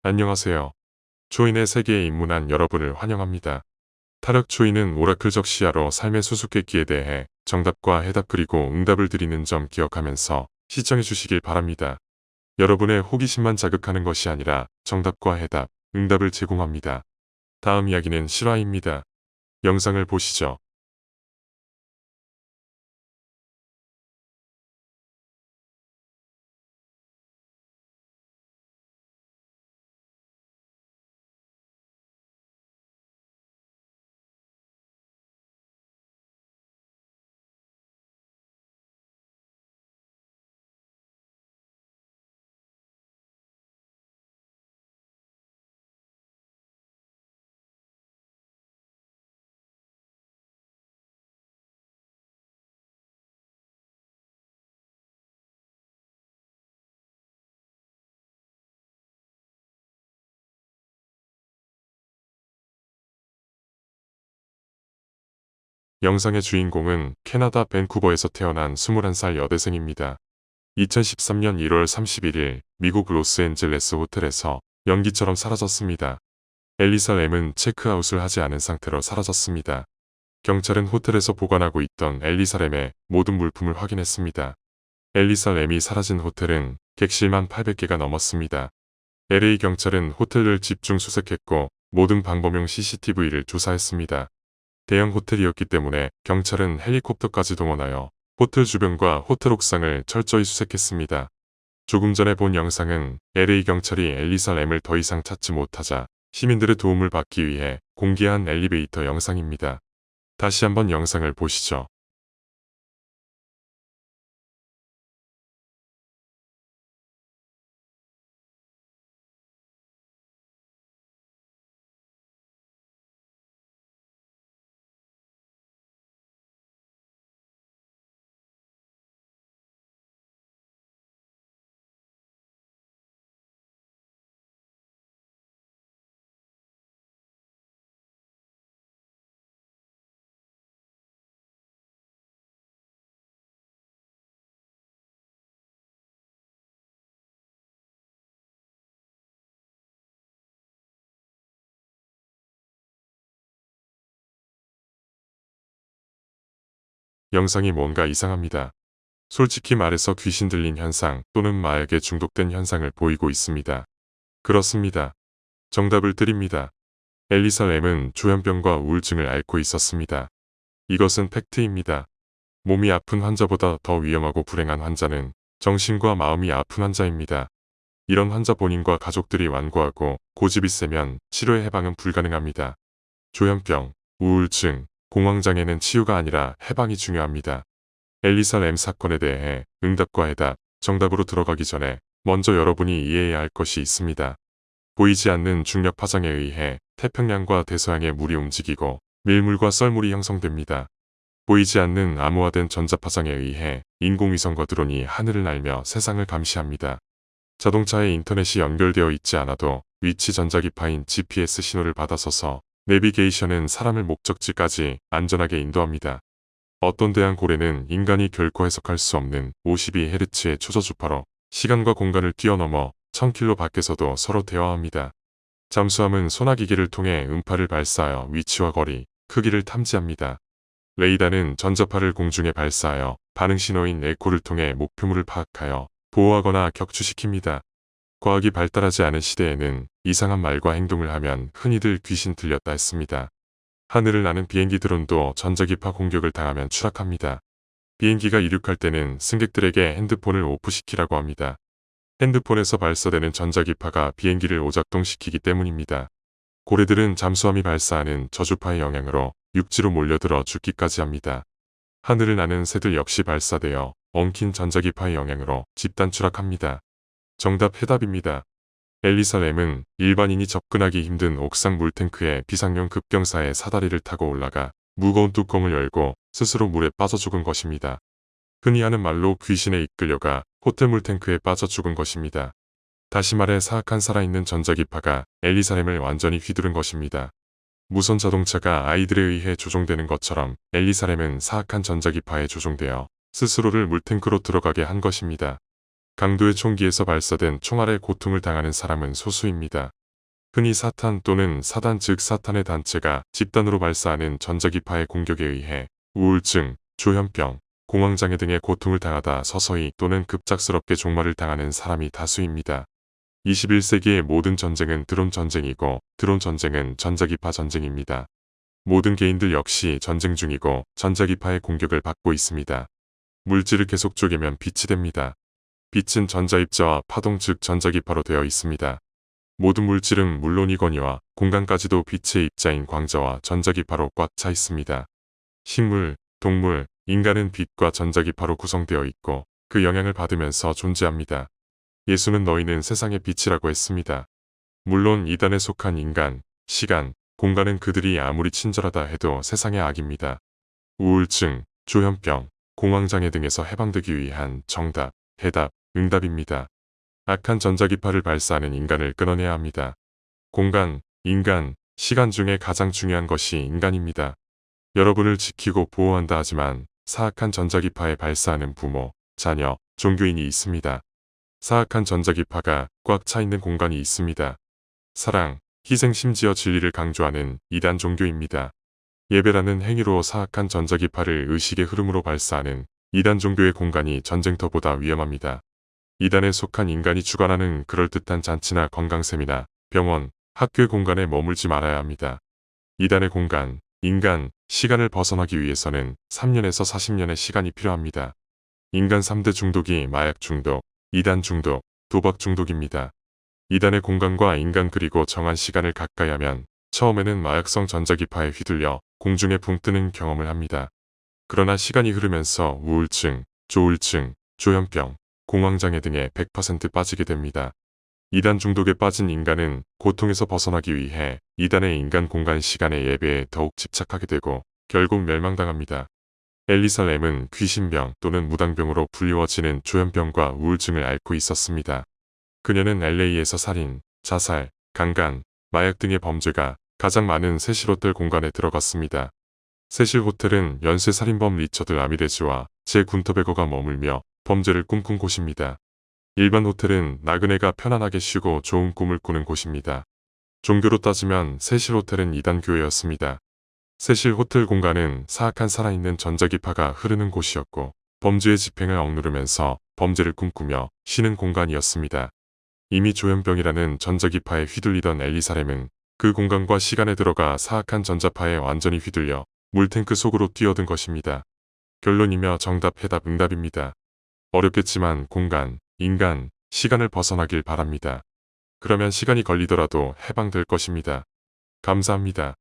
안녕하세요. 초인의 세계에 입문한 여러분을 환영합니다. 타력 초인은 오라클적 시야로 삶의 수수께끼에 대해 정답과 해답 그리고 응답을 드리는 점 기억하면서 시청해 주시길 바랍니다. 여러분의 호기심만 자극하는 것이 아니라 정답과 해답, 응답을 제공합니다. 다음 이야기는 실화입니다. 영상을 보시죠. 영상의 주인공은 캐나다 밴쿠버에서 태어난 21살 여대생입니다. 2013년 1월 31일 미국 로스앤젤레스 호텔에서 연기처럼 사라졌습니다. 엘리사 램은 체크아웃을 하지 않은 상태로 사라졌습니다. 경찰은 호텔에서 보관하고 있던 엘리사 램의 모든 물품을 확인했습니다. 엘리사 램이 사라진 호텔은 객실만 800개가 넘었습니다. LA 경찰은 호텔을 집중 수색했고 모든 방범용 CCTV를 조사했습니다. 대형 호텔이었기 때문에 경찰은 헬리콥터까지 동원하여 호텔 주변과 호텔 옥상을 철저히 수색했습니다. 조금 전에 본 영상은 LA 경찰이 엘리사 램을 더 이상 찾지 못하자 시민들의 도움을 받기 위해 공개한 엘리베이터 영상입니다. 다시 한번 영상을 보시죠. 영상이 뭔가 이상합니다. 솔직히 말해서 귀신 들린 현상 또는 마약에 중독된 현상을 보이고 있습니다. 그렇습니다. 정답을 드립니다. 엘리사 램은 조현병과 우울증을 앓고 있었습니다. 이것은 팩트입니다. 몸이 아픈 환자보다 더 위험하고 불행한 환자는 정신과 마음이 아픈 환자입니다. 이런 환자 본인과 가족들이 완고하고 고집이 세면 치료의 해방은 불가능합니다. 조현병, 우울증, 공황장애는 치유가 아니라 해방이 중요합니다. 엘리사 램 사건에 대해 응답과 해답, 정답으로 들어가기 전에 먼저 여러분이 이해해야 할 것이 있습니다. 보이지 않는 중력 파장에 의해 태평양과 대서양의 물이 움직이고 밀물과 썰물이 형성됩니다. 보이지 않는 암호화된 전자파장에 의해 인공위성과 드론이 하늘을 날며 세상을 감시합니다. 자동차에 인터넷이 연결되어 있지 않아도 위치 전자기파인 GPS 신호를 받아서서 내비게이션은 사람을 목적지까지 안전하게 인도합니다. 어떤 대한 고래는 인간이 결코 해석할 수 없는 52Hz의 초저주파로 시간과 공간을 뛰어넘어 1000km 밖에서도 서로 대화합니다. 잠수함은 소나기기를 통해 음파를 발사하여 위치와 거리, 크기를 탐지합니다. 레이더는 전자파를 공중에 발사하여 반응 신호인 에코를 통해 목표물을 파악하여 보호하거나 격추시킵니다. 과학이 발달하지 않은 시대에는 이상한 말과 행동을 하면 흔히들 귀신 들렸다 했습니다. 하늘을 나는 비행기 드론도 전자기파 공격을 당하면 추락합니다. 비행기가 이륙할 때는 승객들에게 핸드폰을 오프시키라고 합니다. 핸드폰에서 발사되는 전자기파가 비행기를 오작동시키기 때문입니다. 고래들은 잠수함이 발사하는 저주파의 영향으로 육지로 몰려들어 죽기까지 합니다. 하늘을 나는 새들 역시 발사되어 엉킨 전자기파의 영향으로 집단 추락합니다. 정답 해답입니다. 엘리사 램은 일반인이 접근하기 힘든 옥상 물탱크에 비상용 급경사의 사다리를 타고 올라가 무거운 뚜껑을 열고 스스로 물에 빠져 죽은 것입니다. 흔히 하는 말로 귀신에 이끌려가 호텔 물탱크에 빠져 죽은 것입니다. 다시 말해 사악한 살아있는 전자기파가 엘리사 램을 완전히 휘두른 것입니다. 무선 자동차가 아이들에 의해 조종되는 것처럼 엘리사 램은 사악한 전자기파에 조종되어 스스로를 물탱크로 들어가게 한 것입니다. 강도의 총기에서 발사된 총알에 고통을 당하는 사람은 소수입니다. 흔히 사탄 또는 사단 즉 사탄의 단체가 집단으로 발사하는 전자기파의 공격에 의해 우울증, 조현병, 공황장애 등의 고통을 당하다 서서히 또는 급작스럽게 종말을 당하는 사람이 다수입니다. 21세기의 모든 전쟁은 드론 전쟁이고 드론 전쟁은 전자기파 전쟁입니다. 모든 개인들 역시 전쟁 중이고 전자기파의 공격을 받고 있습니다. 물질을 계속 쪼개면 빛이 됩니다. 빛은 전자입자와 파동 즉 전자기파로 되어 있습니다. 모든 물질은 물론이거니와 공간까지도 빛의 입자인 광자와 전자기파로 꽉 차 있습니다. 식물, 동물, 인간은 빛과 전자기파로 구성되어 있고 그 영향을 받으면서 존재합니다. 예수는 너희는 세상의 빛이라고 했습니다. 물론 이단에 속한 인간, 시간, 공간은 그들이 아무리 친절하다 해도 세상의 악입니다. 우울증, 조현병, 공황장애 등에서 해방되기 위한 정답, 해답, 응답입니다. 악한 전자기파를 발사하는 인간을 끊어내야 합니다. 공간, 인간, 시간 중에 가장 중요한 것이 인간입니다. 여러분을 지키고 보호한다 하지만 사악한 전자기파에 발사하는 부모, 자녀, 종교인이 있습니다. 사악한 전자기파가 꽉 차 있는 공간이 있습니다. 사랑, 희생 심지어 진리를 강조하는 이단 종교입니다. 예배라는 행위로 사악한 전자기파를 의식의 흐름으로 발사하는 이단 종교의 공간이 전쟁터보다 위험합니다. 이단에 속한 인간이 주관하는 그럴듯한 잔치나 건강셈이나 병원, 학교의 공간에 머물지 말아야 합니다. 이단의 공간, 인간, 시간을 벗어나기 위해서는 3년에서 40년의 시간이 필요합니다. 인간 3대 중독이 마약 중독, 이단 중독, 도박 중독입니다. 이단의 공간과 인간 그리고 정한 시간을 가까이 하면 처음에는 마약성 전자기파에 휘둘려 공중에 붕 뜨는 경험을 합니다. 그러나 시간이 흐르면서 우울증, 조울증, 조현병, 공황장애 등에 100% 빠지게 됩니다. 이단 중독에 빠진 인간은 고통에서 벗어나기 위해 이단의 인간 공간 시간의 예배에 더욱 집착하게 되고 결국 멸망당합니다. 엘리사 램은 귀신병 또는 무당병으로 불리워지는 조현병과 우울증을 앓고 있었습니다. 그녀는 LA에서 살인, 자살, 강간, 마약 등의 범죄가 가장 많은 세실 호텔 공간에 들어갔습니다. 세실 호텔은 연쇄 살인범 리처드 라미레즈와 제 군터베거가 머물며 범죄를 꿈꾼 곳입니다. 일반 호텔은 나그네가 편안하게 쉬고 좋은 꿈을 꾸는 곳입니다. 종교로 따지면 세실 호텔은 이단 교회였습니다. 세실 호텔 공간은 사악한 살아있는 전자기파가 흐르는 곳이었고 범죄의 집행을 억누르면서 범죄를 꿈꾸며 쉬는 공간이었습니다. 이미 조현병이라는 전자기파에 휘둘리던 엘리사렘은 그 공간과 시간에 들어가 사악한 전자파에 완전히 휘둘려 물탱크 속으로 뛰어든 것입니다. 결론이며 정답, 해답, 응답입니다. 어렵겠지만 공간, 인간, 시간을 벗어나길 바랍니다. 그러면 시간이 걸리더라도 해방될 것입니다. 감사합니다.